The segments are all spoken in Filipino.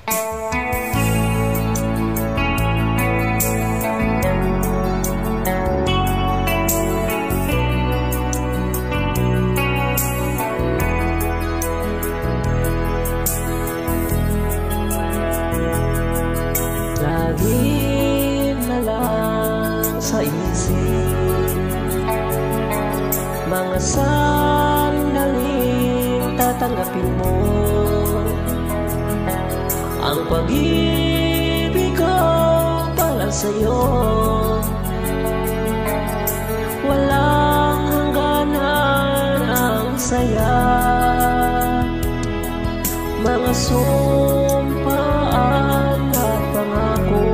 Lagi na lang sa isip mga sandaling tatanggapin mo ang pag-ibig ko para sa'yo. Walang hangganan ang saya, mga sumpaan na pangako.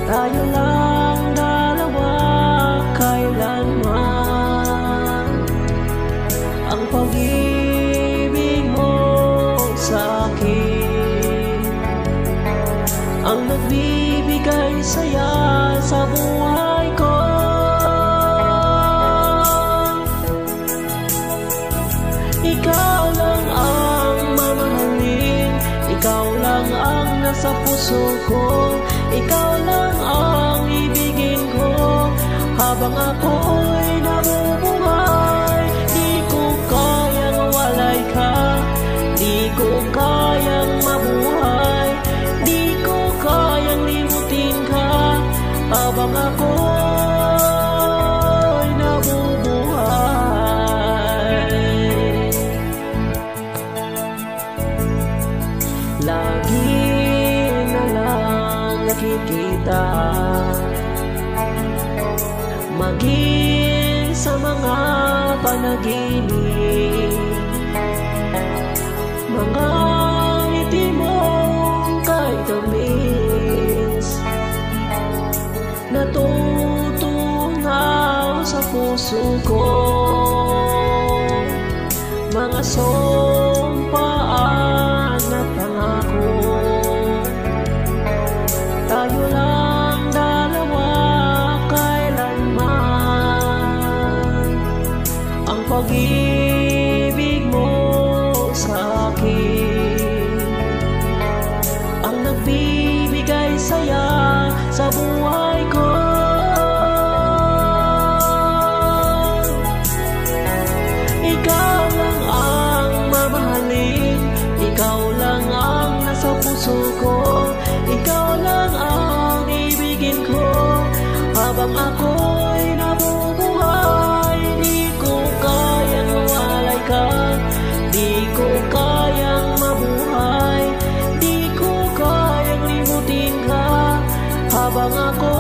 Tayo lang dalawa kailanman, ang pag-ibig mo sa akin ang nagbibigay saya sa buhay ko. Ikaw lang ang mamahalin, ikaw lang ang nasa puso ko, ikaw lang ang ibigin ko habang ako'y nabubuhay. Di ko kayang walay ka, di ko kayang mabuhay, di ko kayang limutin ka habang ako'y nabubuhay. Lagi na lang nakikita, maging sa mga panaginip, mga ngiti mong kahit tamis natutunaw sa puso ko, mga sumpaan at pangako. Tayo lang dalawa kailanman, ang pag-ibig mo sa akin ang nagbibigay saya sa buhay ko. Ikaw lang ang mamahalin, ikaw lang ang nasa puso ko, ikaw lang ang ibigin ko habang ako'y nabubuhay. Di ko kayang mawalay ka, di ko kayang mabuhay, di ko kayang limutin ka habang ako